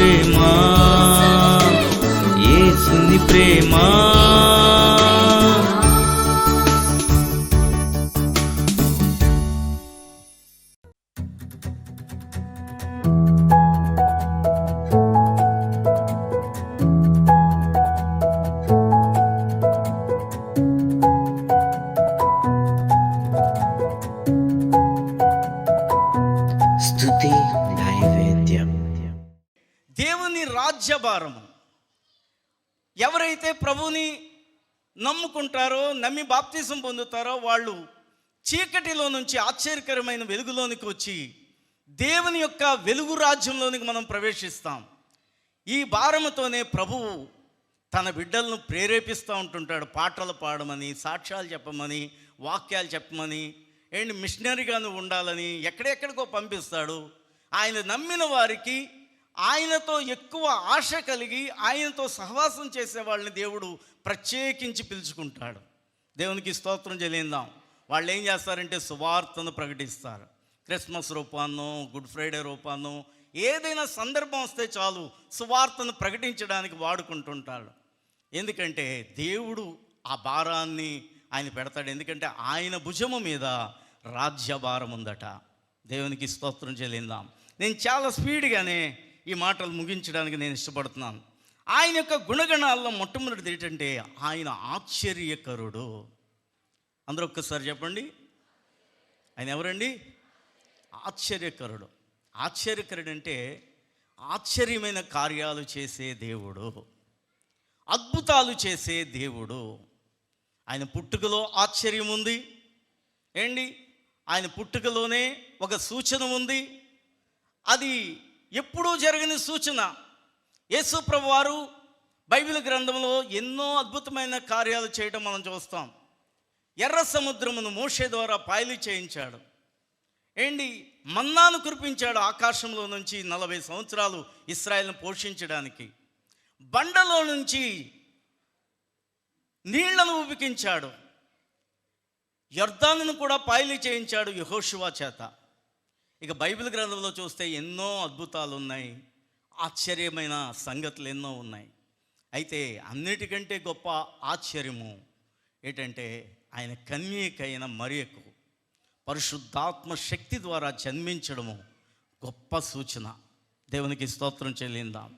ప్రేమ, యేసుని ప్రేమ. స్తుతి నైవేద్యం. దేవుని రాజ్యభారము. ఎవరైతే ప్రభువుని నమ్ముకుంటారో, నమ్మి బాప్తిజం పొందుతారో, వాళ్ళు చీకటిలో నుంచి ఆశ్చర్యకరమైన వెలుగులోనికి వచ్చి దేవుని యొక్క వెలుగు రాజ్యంలోనికి మనం ప్రవేశిస్తాం. ఈ భారముతోనే ప్రభువు తన బిడ్డలను ప్రేరేపిస్తూ ఉంటుంటాడు. పాటలు పాడమని, సాక్ష్యాలు చెప్పమని, వాక్యాలు చెప్పమని, అండ్ మిషనరీగా నువ్వు ఉండాలని ఎక్కడెక్కడికో పంపిస్తాడు. ఆయన నమ్మిన వారికి ఆయనతో ఎక్కువ ఆశ కలిగి ఆయనతో సహవాసం చేసే వాళ్ళని దేవుడు ప్రత్యేకించి పిలుచుకుంటాడు. దేవునికి స్తోత్రం చెల్లిందాం. వాళ్ళు ఏం చేస్తారంటే సువార్తను ప్రకటిస్తారు. క్రిస్మస్ రూపాన్నో, గుడ్ ఫ్రైడే రూపాన్నో, ఏదైనా సందర్భం వస్తే చాలు సువార్తను ప్రకటించడానికి వాడుకుంటుంటాడు. ఎందుకంటే దేవుడు ఆ భారాన్ని ఆయన పెడతాడు. ఎందుకంటే ఆయన భుజము మీద రాజ్యభారం ఉందట. దేవునికి స్తోత్రం చెల్లిందాం. నేను చాలా స్పీడ్గానే ఈ మాటలు ముగించడానికి నేను ఇష్టపడుతున్నాను. ఆయన యొక్క గుణగణాల్లో మొట్టమొదటిది ఏంటంటే ఆయన ఆశ్చర్యకరుడు. అందరూ ఒక్కసారి చెప్పండి, ఆయన ఎవరండి? ఆశ్చర్యకరుడు. ఆశ్చర్యకరుడు అంటే ఆశ్చర్యమైన కార్యాలు చేసే దేవుడు, అద్భుతాలు చేసే దేవుడు. ఆయన పుట్టుకలో ఆశ్చర్యం ఉంది ఏంటి? ఆయన పుట్టుకలోనే ఒక సూచన ఉంది. అది ఎప్పుడూ జరగని సూచన. యేసు ప్రభువారు బైబిల్ గ్రంథంలో ఎన్నో అద్భుతమైన కార్యాలు చేయడం మనం చూస్తాం. ఎర్ర సముద్రమును మోషే ద్వారా పాయలు చేయించాడు. ఏంటి? మన్నాను కురిపించాడు ఆకాశంలో నుంచి 40 సంవత్సరాలు ఇశ్రాయేలును పోషించడానికి. బండలో నుంచి నీళ్లను ఉబికించాడు. యొర్దానును కూడా పాయలు చేయించాడు యెహోషువ చేత. ఇక బైబిల్ గ్రంథంలో చూస్తే ఎన్నో అద్భుతాలు ఉన్నాయి, ఆశ్చర్యమైన సంగతులు ఎన్నో ఉన్నాయి. అయితే అన్నిటికంటే గొప్ప ఆశ్చర్యము ఏంటంటే ఆయన కన్యకైన మరియకు పరిశుద్ధాత్మ శక్తి ద్వారా జన్మించడము గొప్ప సూచన. దేవునికి స్తోత్రం చెల్లిందాం.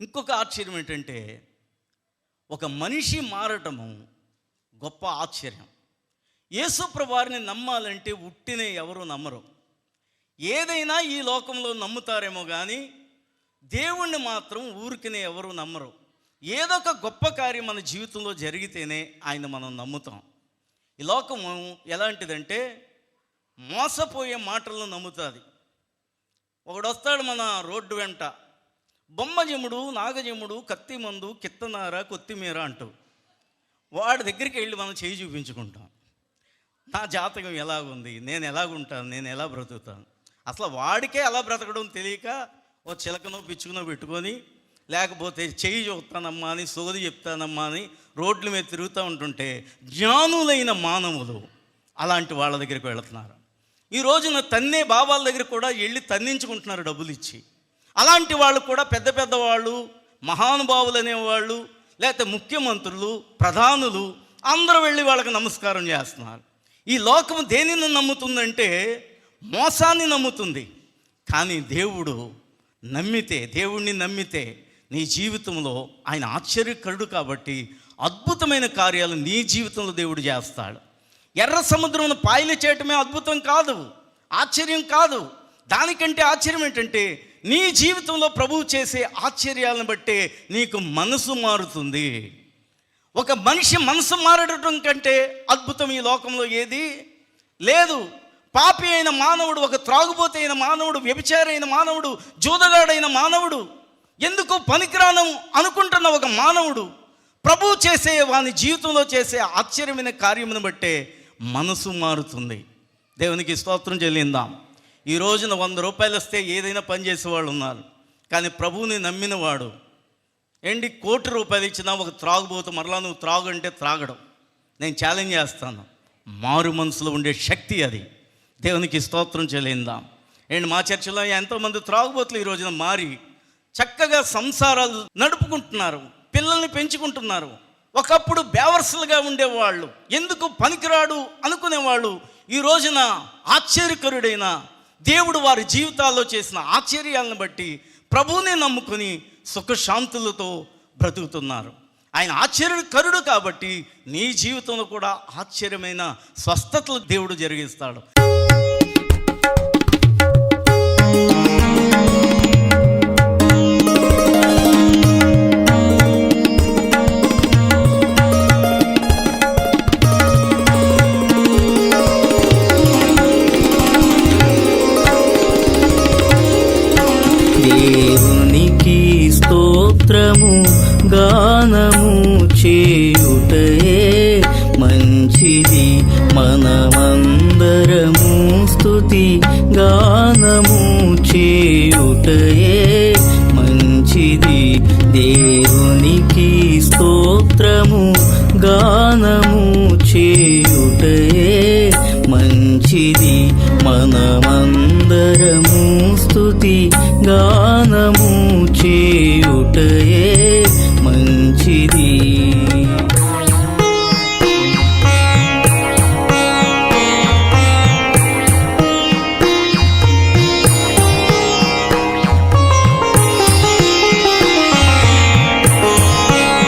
ఇంకొక ఆశ్చర్యం ఏంటంటే ఒక మనిషి మారటము గొప్ప ఆశ్చర్యం. యేసు ప్రభువారిని నమ్మాలంటే ఉట్టినే ఎవరు నమ్మరు. ఏదైనా ఈ లోకంలో నమ్ముతారేమో కానీ దేవుణ్ణి మాత్రం ఊరికినే ఎవరు నమ్మరు. ఏదో ఒక గొప్ప కార్యం మన జీవితంలో జరిగితేనే ఆయన మనం నమ్ముతాం. ఈ లోకము ఎలాంటిదంటే మోసపోయే మాటలను నమ్ముతుంది. ఒకడు వస్తాడు మన రోడ్డు వెంట, బొమ్మజముడు, నాగజముడు, కత్తి మందు, కిత్తనార, కొత్తిమీర అంటూ వాడి దగ్గరికి వెళ్ళి మనం చేయి చూపించుకుంటాం. నా జాతకం ఎలాగుంది, నేను ఎలాగుంటాను, నేను ఎలా బ్రతుకుతాను. అసలు వాడికే ఎలా బ్రతకడం తెలియక ఓ చిలకనో పిచ్చుకనో పెట్టుకొని, లేకపోతే చెయ్యి చూస్తానమ్మా అని, సోది చెప్తానమ్మా అని రోడ్ల మీద తిరుగుతూ ఉంటుంటే జ్ఞానులైన మానవులు అలాంటి వాళ్ళ దగ్గరికి వెళుతున్నారు. ఈ రోజున తన్నే బాబాల దగ్గర కూడా వెళ్ళి తన్నించుకుంటున్నారు డబ్బులు ఇచ్చి. అలాంటి వాళ్ళు కూడా పెద్ద పెద్ద వాళ్ళు, మహానుభావులు అనేవాళ్ళు, లేకపోతే ముఖ్యమంత్రులు, ప్రధానులు అందరూ వెళ్ళి వాళ్ళకి నమస్కారం చేస్తున్నారు. ఈ లోకం దేనిని నమ్ముతుందంటే మోసాన్ని నమ్ముతుంది. కానీ దేవుణ్ణి నమ్మితే నీ జీవితంలో ఆయన ఆశ్చర్యకరుడు కాబట్టి అద్భుతమైన కార్యాలు నీ జీవితంలో దేవుడు చేస్తాడు. ఎర్ర సముద్రం పాయలు చేయటమే అద్భుతం కాదు, ఆశ్చర్యం కాదు. దానికంటే ఆశ్చర్యం ఏంటంటే నీ జీవితంలో ప్రభువు చేసే ఆశ్చర్యాలను బట్టే నీకు మనసు మారుతుంది. ఒక మనిషి మనసు మారడం కంటే అద్భుతం ఈ లోకంలో ఏది లేదు. పాపి అయిన మానవుడు, ఒక త్రాగుబోతు అయిన మానవుడు, వ్యభిచారి అయిన మానవుడు, జూదగాడైన మానవుడు, ఎందుకు పనికిరాను అనుకుంటున్న ఒక మానవుడు ప్రభువు చేసే వాని జీవితంలో చేసే ఆశ్చర్యమైన కార్యమును బట్టే మనసు మారుతుంది. దేవునికి స్తోత్రం చెల్లిందాం. ఈ రోజున 100 రూపాయలు వస్తే ఏదైనా పని చేసేవాళ్ళు ఉన్నారు. కానీ ప్రభువుని నమ్మినవాడు ఏంటి 1 కోటి రూపాయలు ఇచ్చినా ఒక త్రాగుబోతు మరలా నువ్వు త్రాగు అంటే త్రాగడం. నేను ఛాలెంజ్ చేస్తాను. మారు మనసులో ఉండే శక్తి అది. దేవునికి స్తోత్రం చెల్లిందాం. అండ్ మా చర్చిలో ఎంతోమంది త్రాగుబోతులు ఈ రోజున మారి చక్కగా సంసారాలు నడుపుకుంటున్నారు, పిల్లల్ని పెంచుకుంటున్నారు. ఒకప్పుడు బేవర్సలుగా ఉండేవాళ్ళు, ఎందుకు పనికిరాడు అనుకునేవాళ్ళు. ఈ రోజున ఆశ్చర్యకరుడైన దేవుడు వారి జీవితాల్లో చేసిన ఆశ్చర్యాలను బట్టి ప్రభువునే నమ్ముకొని సుఖశాంతులతో బ్రతుకుతున్నారు. ఆయన ఆశ్చర్యకరుడు కాబట్టి నీ జీవితంలో కూడా ఆశ్చర్యమైన స్వస్థతలు దేవుడు జరిగిస్తాడు. దేవునికి స్తోత్రము గానము చేయుటయే మంచిది, మనమందరము స్తుతి గానము చేయుటయే మంచిది. దేవునికి స్తోత్రము గానము చేయుటయే మంచిది, మనమందరము స్తుతి గానము చేయు